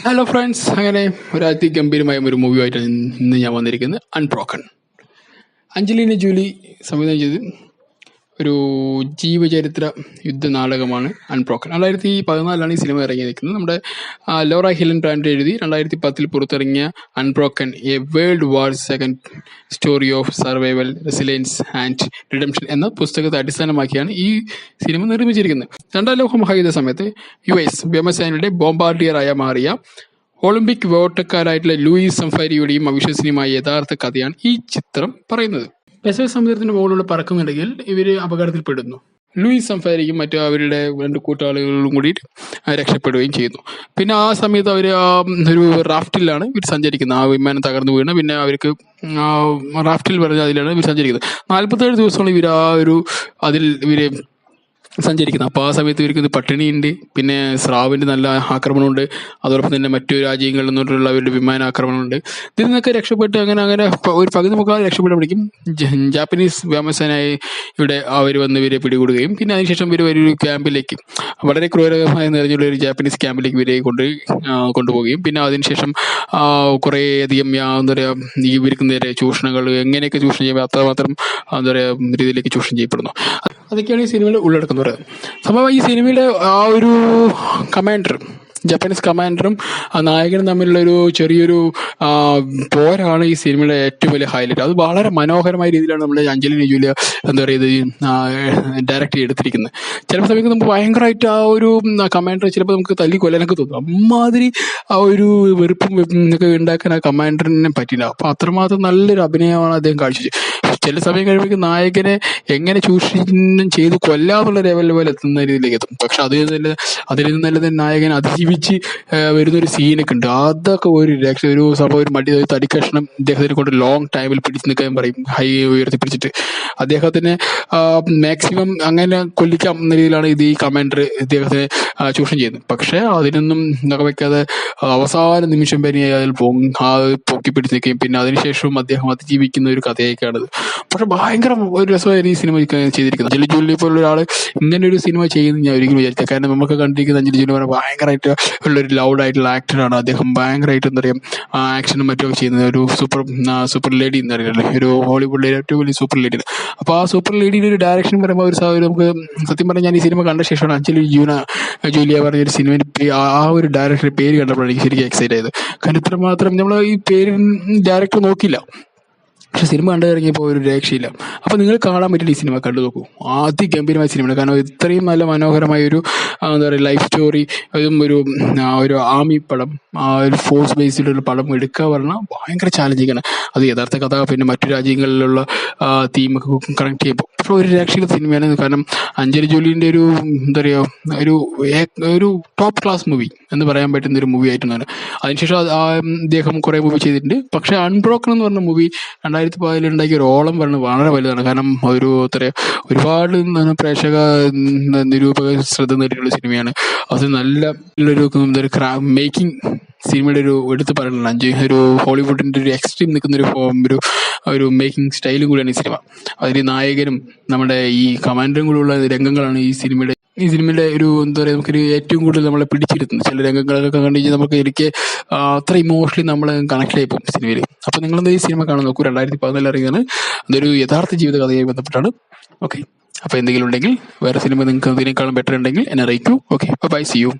Hello friends, അങ്ങനെ ഒരു അതിഗംഭീരമായ ഒരു മൂവിയായിട്ടാണ് ഇന്ന് ഞാൻ വന്നിരിക്കുന്നത്. അൺബ്രോക്കൺ. അഞ്ജലീന ജോലി സംവിധാനം ചെയ്ത് ഒരു ജീവചരിത്ര യുദ്ധ നാടകമാണ് അൺബ്രോക്കൺ. 2014 ഈ സിനിമ ഇറങ്ങി നിൽക്കുന്നത്. നമ്മുടെ ലോറ ഹിലൻ ബ്രാൻഡ് എഴുതി 2010 പുറത്തിറങ്ങിയ unbroken, A world war second story of survival, resilience and redemption എന്ന പുസ്തകത്തെ അടിസ്ഥാനമാക്കിയാണ് ഈ സിനിമ നിർമ്മിച്ചിരിക്കുന്നത്. രണ്ടാം ലോക മഹായുദ്ധ സമയത്ത് US വ്യോമസേനയുടെ ബോംബാർഡിയറായ മാറിയ ഒളിമ്പിക് വേട്ടക്കാരായിട്ടുള്ള ലൂയിസ് സംഫാരിയുടെയും അവിശ്വസനീയമായ യഥാർത്ഥ കഥയാണ് ഈ ചിത്രം പറയുന്നത്. പസഫിക് സമുദ്രത്തിന് മുകളിലൂടെ പറക്കുന്നുണ്ടെങ്കിൽ ഇവർ അപകടത്തിൽപ്പെടുന്നു. ലൂയിസ് സംഫാരിക്കും മറ്റു അവരുടെ 2 കൂട്ടാളികളും കൂടി രക്ഷപ്പെടുകയും ചെയ്യുന്നു. പിന്നെ ആ സമയത്ത് അവർ ഒരു റാഫ്റ്റിലാണ് ഇവർ സഞ്ചരിക്കുന്നത്. ആ വിമാനം തകർന്നു വീണ് പിന്നെ അവർക്ക് റാഫ്റ്റിൽ പറഞ്ഞ അതിലാണ് ഇവർ സഞ്ചരിക്കുന്നത്. 47 ദിവസമാണ് ഇവർ അതിൽ ഇവര് സഞ്ചരിക്കുന്നത്. അപ്പോൾ ആ സമയത്ത് ഇവർക്ക് ഇത് പട്ടിണിയുണ്ട്, പിന്നെ സ്രാവിൻ്റെ നല്ല ആക്രമണമുണ്ട്, അതോടൊപ്പം തന്നെ മറ്റു രാജ്യങ്ങളിൽ നിന്നുള്ള അവരുടെ വിമാനാക്രമണമുണ്ട്. ഇതിൽ നിന്നൊക്കെ രക്ഷപ്പെട്ട് അങ്ങനെ ഒരു പകുതി മുക്കാൽ രക്ഷപ്പെടുമ്പോഴേക്കും ജാപ്പനീസ് വ്യോമസേനയായി ഇവിടെ അവർ വന്ന് ഇവരെ പിടികൂടുകയും പിന്നെ അതിനുശേഷം ഇവർ ഒരു ക്യാമ്പിലേക്ക്, വളരെ ക്രൂരമായ നിറഞ്ഞുള്ള ഒരു ജാപ്പനീസ് ക്യാമ്പിലേക്ക് ഇവരെ കൊണ്ടുപോവുകയും പിന്നെ അതിനുശേഷം കുറേയധികം എന്താ പറയുക ഇവർക്ക് നേരെ ചൂഷണങ്ങൾ, എങ്ങനെയൊക്കെ ചൂഷണം ചെയ്യുമ്പോൾ അത്രമാത്രം എന്താ പറയുക രീതിയിലേക്ക് ചൂഷണം ചെയ്യപ്പെടുന്നു. അതൊക്കെയാണ് ഈ സിനിമയുടെ ഉള്ളടക്കം. സംഭവം ഈ സിനിമയുടെ ആ ഒരു ജാപ്പനീസ് കമാൻഡറും നായകനും തമ്മിലുള്ള ഒരു ചെറിയൊരു പോരാണ് ഈ സിനിമയുടെ ഏറ്റവും വലിയ ഹൈലൈറ്റ്. അത് വളരെ മനോഹരമായ രീതിയിലാണ് നമ്മുടെ അഞ്ജലീന ജോലി എന്താ പറയുക ഡയറക്റ്റ് ചെയ്തെടുത്തിരിക്കുന്നത്. ചിലപ്പോൾ സമയത്ത് നമുക്ക് ഭയങ്കരമായിട്ട് ആ ഒരു കമാൻഡർ ചിലപ്പോൾ നമുക്ക് തല്ലി കൊല്ലാനൊക്കെ തോന്നും. അമ്മാതിരി ആ ഒരു വെറുപ്പും ഒക്കെ ഉണ്ടാക്കാൻ ആ കമാൻഡറിനെ പറ്റില്ല. അപ്പോൾ അത്രമാത്രം നല്ലൊരു അഭിനയമാണ് അദ്ദേഹം കാഴ്ചവെച്ചത്. ചില സമയം കഴിയുമ്പോൾ നായകനെ എങ്ങനെ ചൂഷണം ചെയ്ത് കൊല്ലാന്നുള്ള ലെവലിൽ പോലെ എത്തുന്ന രീതിയിലേക്ക് എത്തും. പക്ഷെ അതിൽ നിന്ന് നല്ലത് നായകൻ അതിജീവിച്ച് വരുന്നൊരു സീനൊക്കെ ഉണ്ട്. അതൊക്കെ ഒരു സംഭവം, ഒരു മടി തടിക്കഷ്ണം ഇദ്ദേഹത്തിനെ കൊണ്ട് ലോങ് ടൈമിൽ പിടിച്ച് നിൽക്കാൻ പറയും, ഹൈ ഉയർത്തി പിടിച്ചിട്ട് അദ്ദേഹത്തിന് മാക്സിമം അങ്ങനെ കൊല്ലിക്കാം എന്ന രീതിയിലാണ് ഈ കമാൻഡർ ഇദ്ദേഹത്തിനെ ചൂഷണം ചെയ്യുന്നത്. പക്ഷെ അതിനൊന്നും വയ്ക്കാതെ അവസാന നിമിഷം വരെ അതിൽ പൊക്കി പിടിച്ച് നിൽക്കുകയും പിന്നെ അതിനുശേഷവും അദ്ദേഹം അതിജീവിക്കുന്ന ഒരു കഥയൊക്കെയാണത്. പക്ഷെ ഭയങ്കര ഒരു രസമായിരുന്നു ഈ സിനിമ ചെയ്തിരിക്കുന്നത്. അഞ്ജലി ജോലി പോലുള്ള ഒരാൾ ഇങ്ങനെ ഒരു സിനിമ ചെയ്യുന്നത് ഞാൻ ഒരിക്കലും വിചാരിച്ചില്ല. കാരണം നമുക്ക് കണ്ടിരിക്കുന്ന അഞ്ജലി ജോലി പറഞ്ഞാൽ ഭയങ്കരമായിട്ട് ഉള്ളൊരു ലൗഡായിട്ടുള്ള ആക്ടറാണ്. അദ്ദേഹം ഭയങ്കരമായിട്ട് എന്താ പറയുക ആക്ഷനും മറ്റുമൊക്കെ ചെയ്യുന്നത് ഒരു സൂപ്പർ ലേഡി എന്ന് പറയുന്നത്, ഒരു ഹോളിവുഡിലെ ഏറ്റവും വലിയ സൂപ്പർ ലേഡി. അപ്പോൾ ആ സൂപ്പർ ലേഡിയുടെ ഒരു ഡയറക്ഷൻ പറയുമ്പോൾ നമുക്ക് സത്യം പറഞ്ഞാൽ ഞാൻ ഈ സിനിമ കണ്ട ശേഷമാണ് അഞ്ജലി ജോലിയ പറഞ്ഞൊരു സിനിമയുടെ ആ ഒരു ഡയറക്ടറുടെ പേര് കണ്ടപ്പോഴാണ് എനിക്ക് ശരിക്കും എക്സൈറ്റ് ആയത്. കാരണം ഇത്രമാത്രം നമ്മൾ ഈ പേര് ഡയറക്ടർ നോക്കില്ല, പക്ഷെ സിനിമ കണ്ടു ഇറങ്ങിയപ്പോൾ ഒരു രക്ഷയില്ല. അപ്പോൾ നിങ്ങൾ കാണാൻ പറ്റില്ല, ഈ സിനിമ കണ്ടു നോക്കൂ. അതിഗംഭീരമായ സിനിമയാണ്. കാരണം ഇത്രയും നല്ല മനോഹരമായ ഒരു എന്താ പറയുക ലൈഫ് സ്റ്റോറി, അതും ഒരു ആർമി പടം, ഒരു ഫോഴ്സ് ബേസ്ഡിലുള്ള പടം എടുക്കുക പറഞ്ഞാൽ ഭയങ്കര ചാലഞ്ചിങ്ങാണ്. അത് യഥാർത്ഥ കഥ പിന്നെ മറ്റു രാജ്യങ്ങളിലുള്ള തീമൊക്കെ കണക്ട് ചെയ്യുമ്പോൾ പക്ഷെ ഒരു രക്ഷയിലെ സിനിമയാണ്. കാരണം അഞ്ജലി ജോലിൻ്റെ ഒരു എന്താ പറയുക ഒരു ടോപ്പ് ക്ലാസ് മൂവി എന്ന് പറയാൻ പറ്റുന്ന ഒരു മൂവി ആയിട്ടാണ്. അതിനുശേഷം അദ്ദേഹം കുറേ മൂവി ചെയ്തിട്ടുണ്ട്. പക്ഷെ അൺബ്രോക്കൺ എന്ന് പറഞ്ഞ മൂവി 2014 ഉണ്ടാക്കിയ ഒരു ഓളം പറയുന്നത് വളരെ വലുതാണ്. കാരണം ഒരുപാട് പ്രേക്ഷക നിരൂപക ശ്രദ്ധ നേടിയിട്ടുള്ള സിനിമയാണ്. അത് നല്ലൊരു മേക്കിംഗ് സിനിമയുടെ ഒരു എടുത്ത് പറയുന്നത് ഒരു ഹോളിവുഡിൻ്റെ ഒരു എക്സ്ട്രീം നിൽക്കുന്ന ഒരു മേക്കിംഗ് സ്റ്റൈലും കൂടിയാണ് ഈ സിനിമ. അതിൽ നായകനും നമ്മുടെ ഈ കമാൻഡറും കൂടെയുള്ള രംഗങ്ങളാണ് ഈ സിനിമയുടെ ഒരു എന്താ പറയുക നമുക്കൊരു ഏറ്റവും കൂടുതൽ നമ്മളെ പിടിച്ചിരുത്തുന്നത്. ചില രംഗങ്ങളൊക്കെ കണ്ടു കഴിഞ്ഞാൽ നമുക്ക് അത്ര ഇമോഷണലി നമ്മൾ കണക്ട് ആയി പോകും സിനിമയിൽ. അപ്പോൾ നിങ്ങളെന്താ ഈ സിനിമ കാണാൻ നോക്കൂ. 2014 ഇറങ്ങിയാണ്. അതൊരു യഥാർത്ഥ ജീവിത കഥയുമായി ബന്ധപ്പെട്ടാണ്. ഓക്കെ, അപ്പോൾ എന്തെങ്കിലും ഉണ്ടെങ്കിൽ വേറെ സിനിമ നിങ്ങൾക്ക് ഇതിനേക്കാളും ബെറ്റർ ഉണ്ടെങ്കിൽ എന്നെ അറിയിക്കൂ. Okay, bye, see U.